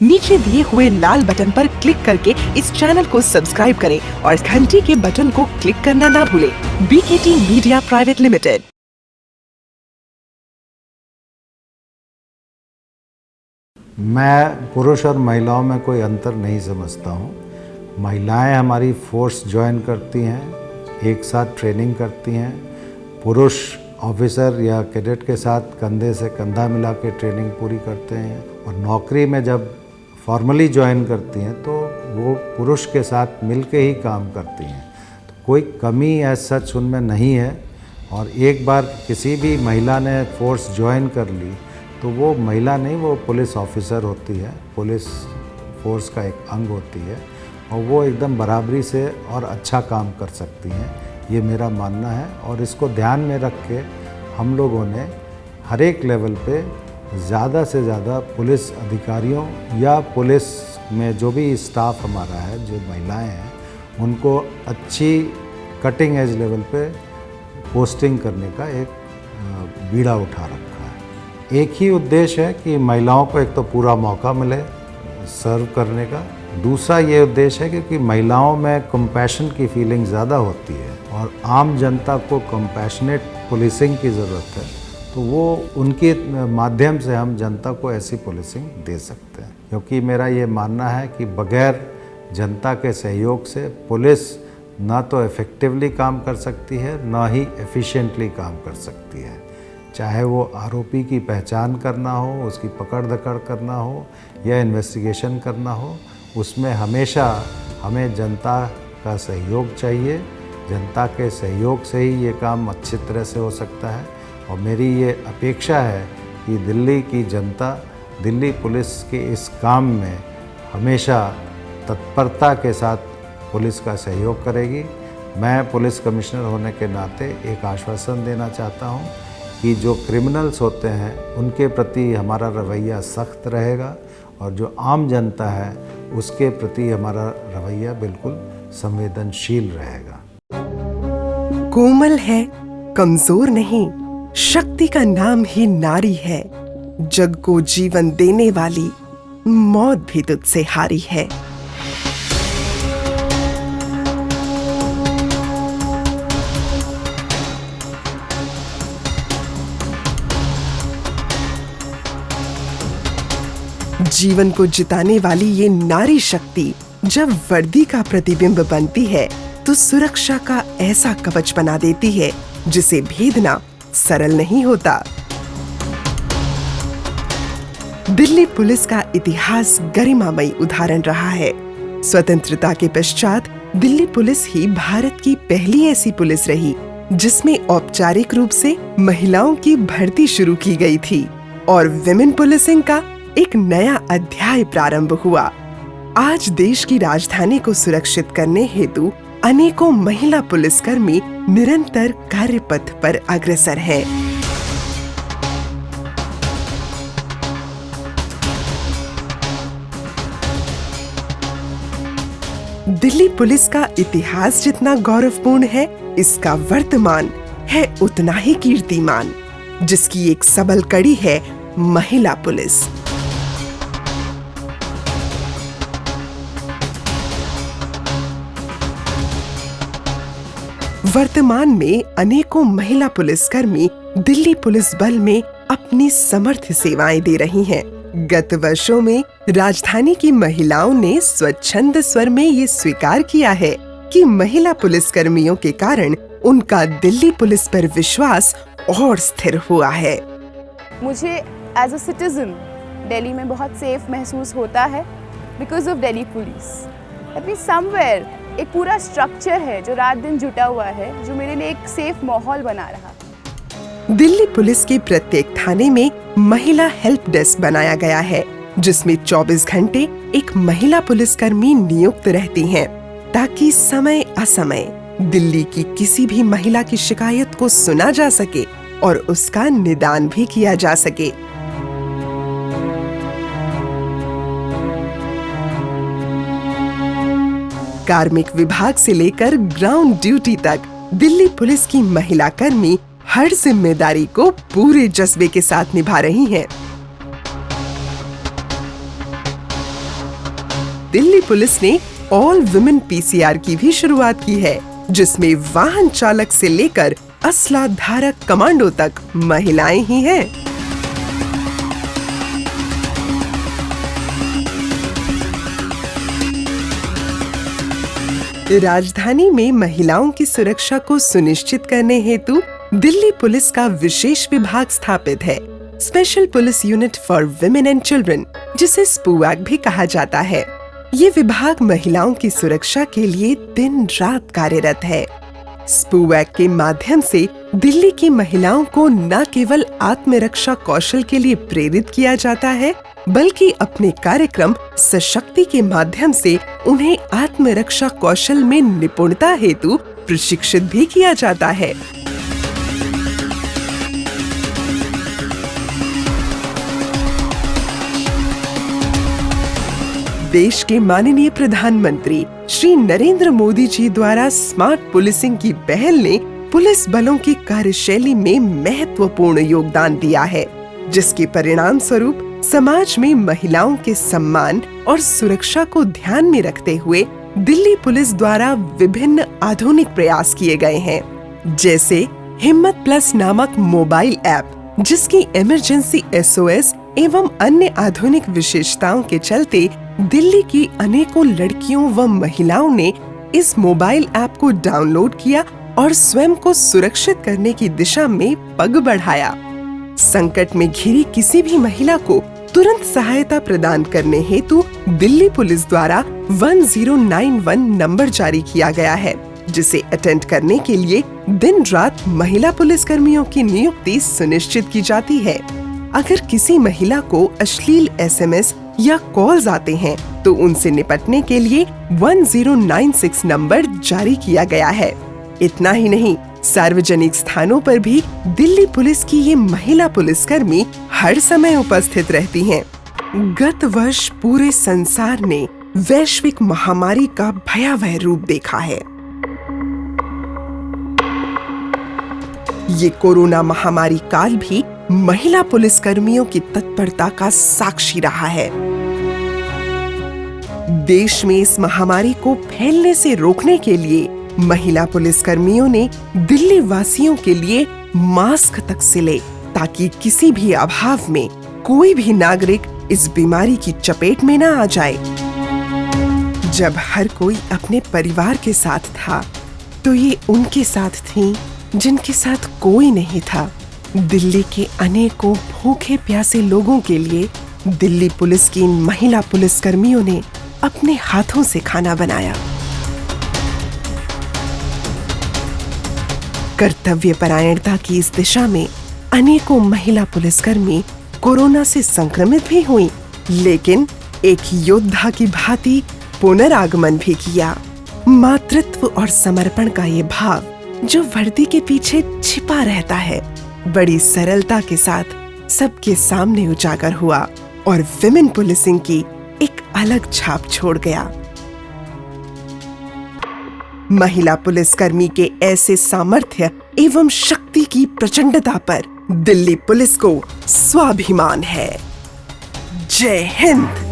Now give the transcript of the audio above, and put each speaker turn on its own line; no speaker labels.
नीचे दिए हुए लाल बटन पर क्लिक करके इस चैनल को सब्सक्राइब करें और घंटी के बटन को क्लिक करना ना भूलें। BKT media private limited.
मैं पुरुष और महिलाओं में कोई अंतर नहीं समझता हूँ। महिलाएं हमारी फोर्स ज्वाइन करती हैं, एक साथ ट्रेनिंग करती हैं। पुरुष ऑफिसर या कैडेट के साथ कंधे से कंधा मिला के ट्रेनिंग पूरी करते हैं और नौकरी में जब फॉर्मली ज्वाइन करती हैं तो वो पुरुष के साथ मिलके ही काम करती हैं। तो कोई कमी एज सच उनमें नहीं है। और एक बार किसी भी महिला ने फोर्स ज्वाइन कर ली तो वो महिला नहीं, वो पुलिस ऑफिसर होती है, पुलिस फोर्स का एक अंग होती है और वो एकदम बराबरी से और अच्छा काम कर सकती हैं, ये मेरा मानना है। और इसको ध्यान में रख के हम लोगों ने हर एक लेवल पे ज़्यादा से ज़्यादा पुलिस अधिकारियों या पुलिस में जो भी स्टाफ हमारा है, जो महिलाएं हैं, उनको अच्छी कटिंग एज लेवल पे पोस्टिंग करने का एक बीड़ा उठा रखा है। एक ही उद्देश्य है कि महिलाओं को एक तो पूरा मौका मिले सर्व करने का, दूसरा ये उद्देश्य है क्योंकि महिलाओं में कंपैशन की फीलिंग ज़्यादा होती है और आम जनता को कंपैशनेट पुलिसिंग की ज़रूरत है, तो वो उनके माध्यम से हम जनता को ऐसी पुलिसिंग दे सकते हैं। क्योंकि मेरा ये मानना है कि बगैर जनता के सहयोग से पुलिस ना तो इफ़ेक्टिवली काम कर सकती है, ना ही एफिशिएंटली काम कर सकती है। चाहे वो आरोपी की पहचान करना हो, उसकी पकड़ दकड़ करना हो या इन्वेस्टिगेशन करना हो, उसमें हमेशा हमें जनता का सहयोग चाहिए। जनता के सहयोग से ही ये काम अच्छी तरह से हो सकता है। और मेरी ये अपेक्षा है कि दिल्ली की जनता दिल्ली पुलिस के इस काम में हमेशा तत्परता के साथ पुलिस का सहयोग करेगी। मैं पुलिस कमिश्नर होने के नाते एक आश्वासन देना चाहता हूँ कि जो क्रिमिनल्स होते हैं उनके प्रति हमारा रवैया सख्त रहेगा और जो आम जनता है उसके प्रति हमारा रवैया बिल्कुल संवेदनशील रहेगा।
कोमल है, कमजोर नहीं, शक्ति का नाम ही नारी है। जग को जीवन देने वाली, मौत भी तुझसे हारी है। जीवन को जिताने वाली ये नारी शक्ति जब वर्दी का प्रतिबिंब बनती है तो सुरक्षा का ऐसा कवच बना देती है जिसे भेदना सरल नहीं होता। दिल्ली पुलिस का इतिहास गरिमामयी उदाहरण रहा है। स्वतंत्रता के पश्चात दिल्ली पुलिस ही भारत की पहली ऐसी पुलिस रही जिसमें औपचारिक रूप से महिलाओं की भर्ती शुरू की गई थी और विमेन पुलिसिंग का एक नया अध्याय प्रारंभ हुआ। आज देश की राजधानी को सुरक्षित करने हेतु अनेकों महिला पुलिसकर्मी निरंतर कार्यपथ पर अग्रसर हैं। दिल्ली पुलिस का इतिहास जितना गौरवपूर्ण है, इसका वर्तमान है उतना ही कीर्तिमान, जिसकी एक सबल कड़ी है महिला पुलिस। वर्तमान में अनेकों महिला पुलिसकर्मी दिल्ली पुलिस बल में अपनी समर्थ सेवाएं दे रही हैं। गत वर्षों में राजधानी की महिलाओं ने स्वच्छंद स्वर में ये स्वीकार किया है कि महिला पुलिसकर्मियों के कारण उनका दिल्ली पुलिस पर विश्वास और स्थिर हुआ है।
मुझे एज अ सिटीजन दिल्ली में बहुत सेफ महसूस होता है बिकॉज ऑफ दिल्ली पुलिस। अभी समवेयर एक पूरा स्ट्रक्चर है जो रात दिन जुटा हुआ है, जो मेरे लिए एक सेफ माहौल बना रहा।
दिल्ली पुलिस के प्रत्येक थाने में महिला हेल्प डेस्क बनाया गया है, जिसमें 24 घंटे एक महिला पुलिसकर्मी नियुक्त रहती हैं, ताकि समय असमय दिल्ली की किसी भी महिला की शिकायत को सुना जा सके और उसका निदान भी किया जा सके। कार्मिक विभाग से लेकर ग्राउंड ड्यूटी तक दिल्ली पुलिस की महिला कर्मी हर जिम्मेदारी को पूरे जज्बे के साथ निभा रही हैं। दिल्ली पुलिस ने ऑल वुमेन पीसीआर की भी शुरुआत की है, जिसमें वाहन चालक से लेकर असला धारक कमांडो तक महिलाएं ही हैं। राजधानी में महिलाओं की सुरक्षा को सुनिश्चित करने हेतु दिल्ली पुलिस का विशेष विभाग स्थापित है, special police unit for women and children, जिसे स्पूवैक भी कहा जाता है। ये विभाग महिलाओं की सुरक्षा के लिए दिन रात कार्यरत है। स्पूवैक के माध्यम से दिल्ली की महिलाओं को न केवल आत्मरक्षा कौशल के लिए प्रेरित किया जाता है, बल्कि अपने कार्यक्रम सशक्ति के माध्यम से उन्हें आत्मरक्षा कौशल में निपुणता हेतु प्रशिक्षित भी किया जाता है। देश के माननीय प्रधानमंत्री श्री नरेंद्र मोदी जी द्वारा स्मार्ट पुलिसिंग की पहल ने पुलिस बलों की कार्यशैली में महत्वपूर्ण योगदान दिया है, जिसके परिणाम स्वरूप समाज में महिलाओं के सम्मान और सुरक्षा को ध्यान में रखते हुए दिल्ली पुलिस द्वारा विभिन्न आधुनिक प्रयास किए गए हैं, जैसे हिम्मत प्लस नामक मोबाइल ऐप, जिसकी इमरजेंसी SOS एवं अन्य आधुनिक विशेषताओं के चलते दिल्ली की अनेकों लड़कियों व महिलाओं ने इस मोबाइल ऐप को डाउनलोड किया और स्वयं को सुरक्षित करने की दिशा में पग बढ़ाया। संकट में घिरी किसी भी महिला को तुरंत सहायता प्रदान करने हेतु दिल्ली पुलिस द्वारा 1091 नंबर जारी किया गया है, जिसे अटेंड करने के लिए दिन रात महिला पुलिस कर्मियों की नियुक्ति सुनिश्चित की जाती है। अगर किसी महिला को अश्लील SMS या कॉल्स आते हैं तो उनसे निपटने के लिए 1096 नंबर जारी किया गया है। इतना ही नहीं, सार्वजनिक स्थानों पर भी दिल्ली पुलिस की ये महिला पुलिसकर्मी हर समय उपस्थित रहती हैं। गत वर्ष पूरे संसार ने वैश्विक महामारी का भयावह रूप देखा है। ये कोरोना महामारी काल भी महिला पुलिसकर्मियों की तत्परता का साक्षी रहा है। देश में इस महामारी को फैलने से रोकने के लिए महिला पुलिसकर्मियों ने दिल्ली वासियों के लिए मास्क तक सिले, ताकि किसी भी अभाव में कोई भी नागरिक इस बीमारी की चपेट में न आ जाए। जब हर कोई अपने परिवार के साथ था, तो ये उनके साथ थीं जिनके साथ कोई नहीं था। दिल्ली के अनेकों भूखे प्यासे लोगों के लिए दिल्ली पुलिस की इन महिला पुलिसकर्मियों ने अपने हाथों से खाना बनाया। कर्तव्यपरायणता की इस दिशा में अनेकों महिला पुलिसकर्मी कोरोना से संक्रमित भी हुई, लेकिन एक योद्धा की भांति पुनरागमन भी किया। मातृत्व और समर्पण का ये भाव जो वर्दी के पीछे छिपा रहता है, बड़ी सरलता के साथ सबके सामने उजागर हुआ और विमेन पुलिसिंग की एक अलग छाप छोड़ गया। महिला पुलिसकर्मी के ऐसे सामर्थ्य एवं शक्ति की प्रचंडता पर दिल्ली पुलिस को स्वाभिमान है। जय हिंद।